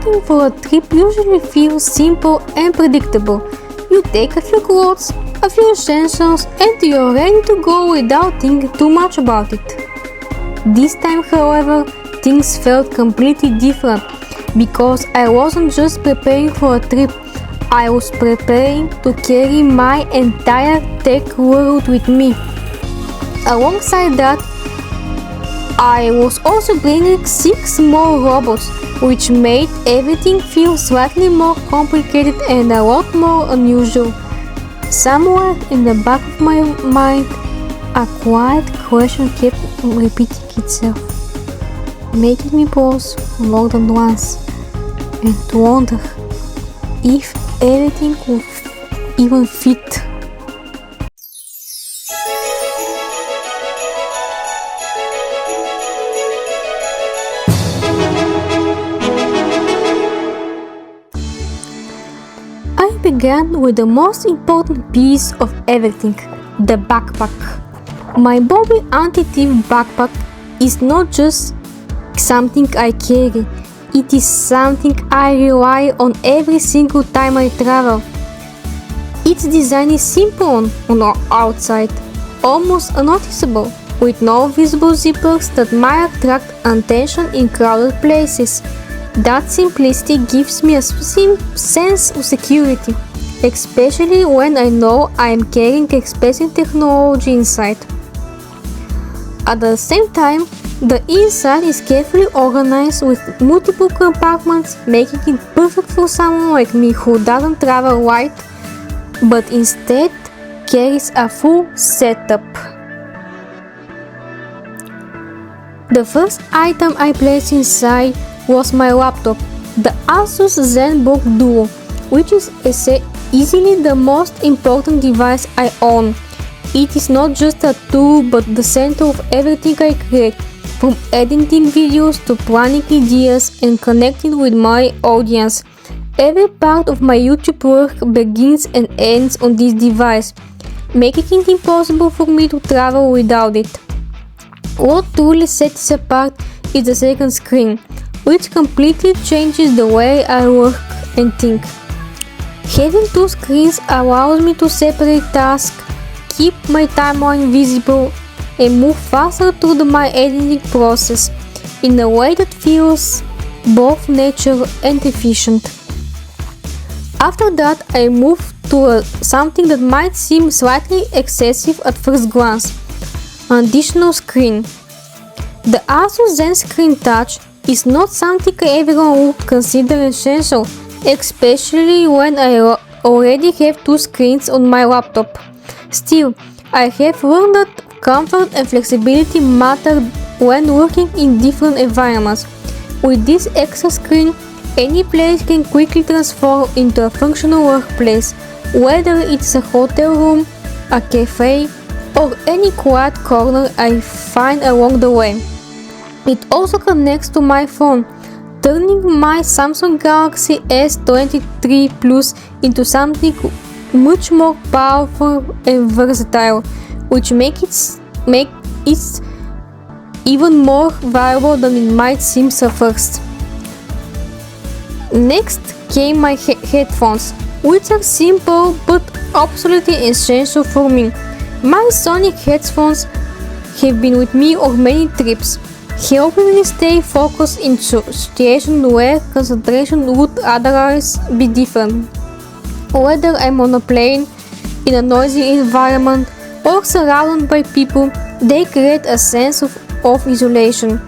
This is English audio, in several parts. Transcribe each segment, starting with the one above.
Packing for a trip usually feels simple and predictable. You take a few clothes, a few essentials, and you're ready to go without thinking too much about it. This time, however, things felt completely different because I wasn't just preparing for a trip, I was preparing to carry my entire tech world with me. Alongside that, I was also bringing 6 small robots, which made everything feel slightly more complicated and a lot more unusual. Somewhere in the back of my mind, a quiet question kept repeating itself, making me pause more than once and to wonder if everything would even fit. I began with the most important piece of everything, the backpack. My Bobby anti-thief backpack is not just something I carry, it is something I rely on every single time I travel. Its design is simple on the outside, almost unnoticeable, with no visible zippers that might attract attention in crowded places. That simplicity gives me a sense of security, especially when I know I am carrying expensive technology inside. At the same time, the inside is carefully organized with multiple compartments, making it perfect for someone like me who doesn't travel light, but instead carries a full setup. The first item I placed inside was my laptop, the ASUS ZenBook Duo, which is easily the most important device I own. It is not just a tool but the center of everything I create, from editing videos to planning ideas and connecting with my audience. Every part of my YouTube work begins and ends on this device, making it impossible for me to travel without it. What truly sets it apart is the second screen, which completely changes the way I work and think. Having 2 screens allows me to separate tasks, keep my timeline visible, and move faster through my editing process in a way that feels both natural and efficient. After that, I moved to something that might seem slightly excessive at first glance, an additional screen. The ASUS Zen Screen Touch is not something everyone would consider essential, especially when I already have 2 screens on my laptop. Still, I have learned that comfort and flexibility matter when working in different environments. With this extra screen, any place can quickly transform into a functional workplace, whether it's a hotel room, a cafe, or any quiet corner I find along the way. It also connects to my phone, turning my Samsung Galaxy S23 Plus into something much more powerful and versatile, which makes it even more valuable than it might seem at first. Next came my headphones, which are simple but absolutely essential for me. My Sonic headphones have been with me on many trips, helping me stay focused in situations where concentration would otherwise be different. Whether I'm on a plane, in a noisy environment, or surrounded by people, they create a sense of isolation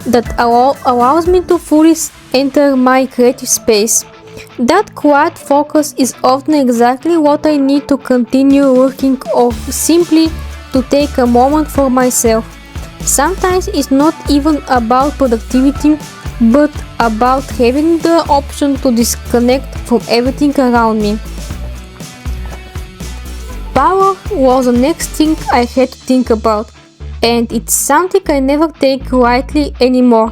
that allows me to fully enter my creative space. That quiet focus is often exactly what I need to continue working or simply to take a moment for myself. Sometimes it's not even about productivity, but about having the option to disconnect from everything around me. Power was the next thing I had to think about, and it's something I never take lightly anymore.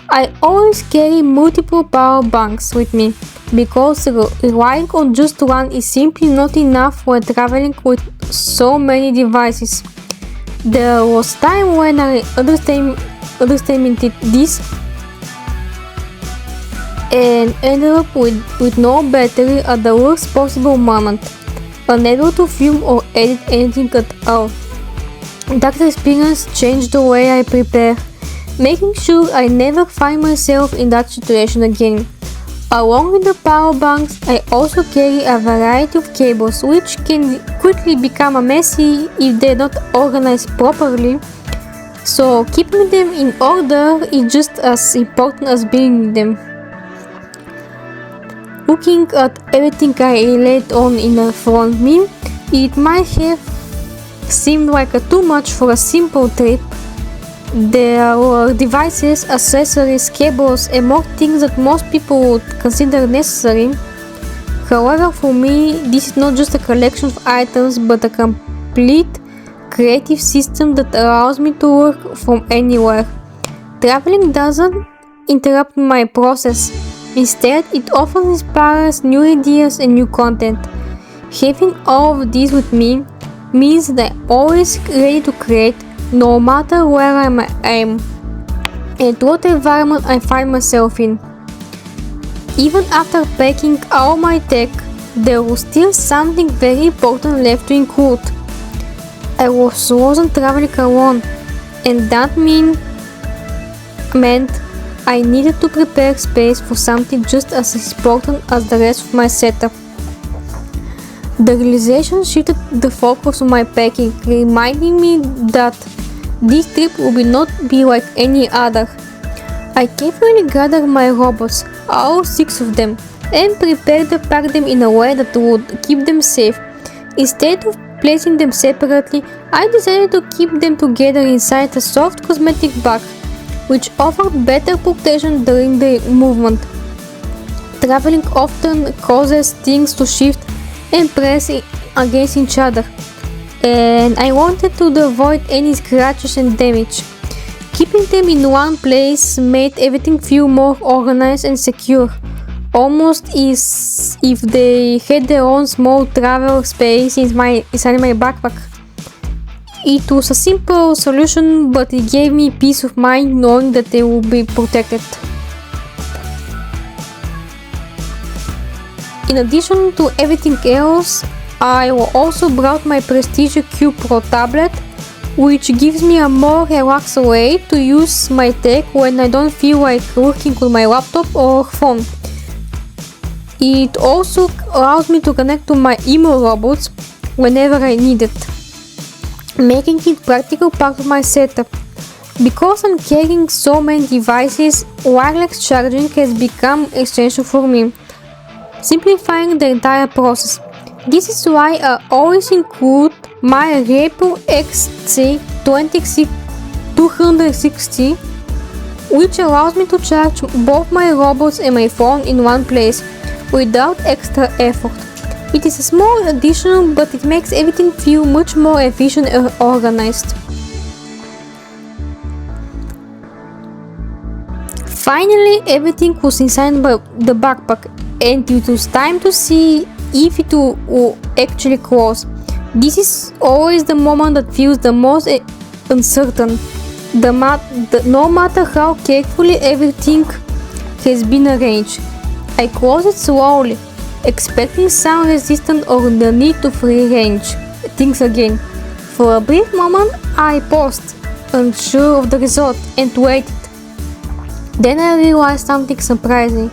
I always carry multiple power banks with me, because relying on just one is simply not enough when traveling with so many devices. There was time when I underestimated this, and ended up with no battery at the worst possible moment, unable to film or edit anything at all. That experience changed the way I prepare, making sure I never find myself in that situation again. Along with the power banks, I also carry a variety of cables which can quickly become messy if they're not organized properly, so keeping them in order is just as important as bringing them. Looking at everything I laid on in front of me, it might have seemed like too much for a simple trip. There were devices, accessories, cables, and more things that most people would consider necessary. However, for me, this is not just a collection of items but a complete creative system that allows me to work from anywhere. Traveling doesn't interrupt my process. Instead, it often inspires new ideas and new content. Having all of this with me means that I'm always ready to create, no matter where I am and what environment I find myself in. Even after packing all my tech, there was still something very important left to include. I wasn't traveling alone, and that meant I needed to prepare space for something just as important as the rest of my setup. The realization shifted the focus of my packing, reminding me that this trip would not be like any other. I carefully gathered my robots, all 6 of them, and prepared to pack them in a way that would keep them safe. Instead of placing them separately, I decided to keep them together inside a soft cosmetic bag, which offered better protection during the movement. Traveling often causes things to shift and press against each other, and I wanted to avoid any scratches and damage. Keeping them in one place made everything feel more organized and secure, almost as if they had their own small travel space inside my backpack. It was a simple solution, but it gave me peace of mind knowing that they would be protected. In addition to everything else, I also brought my Prestige Q Pro tablet, which gives me a more relaxed way to use my tech when I don't feel like working with my laptop or phone. It also allows me to connect to my Emo robots whenever I need it, making it practical part of my setup. Because I'm carrying so many devices, wireless charging has become essential for me, simplifying the entire process. This is why I always include my Repo XC260, which allows me to charge both my robots and my phone in one place without extra effort. It is a small addition, but it makes everything feel much more efficient and organized. Finally, everything was inside the backpack, and it was time to see if it will actually close. This is always the moment that feels the most uncertain. No matter how carefully everything has been arranged. I close it slowly, expecting sound resistance or the need to rearrange things again. For a brief moment, I paused, unsure of the result, and waited. Then I realized something surprising.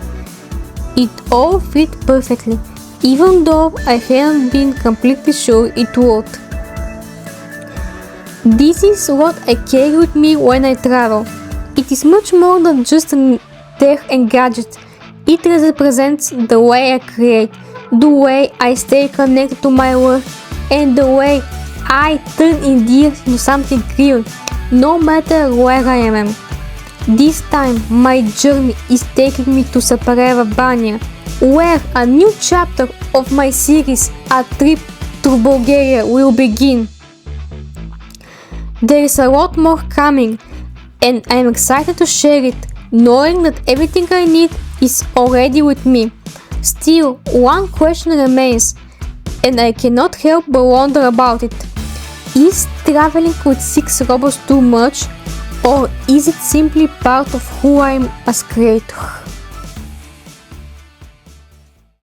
It all fit perfectly, even though I hadn't been completely sure it would. This is what I carry with me when I travel. It is much more than just a tech and gadget. It represents the way I create, the way I stay connected to my work, and the way I turn ideas into something real, no matter where I am. This time, my journey is taking me to Albania, where a new chapter of my series, A Trip to Bulgaria, will begin. There is a lot more coming, and I am excited to share it, knowing that everything I need is already with me. Still, one question remains, and I cannot help but wonder about it. Is traveling with 6 robots too much, or is it simply part of who I am as creator?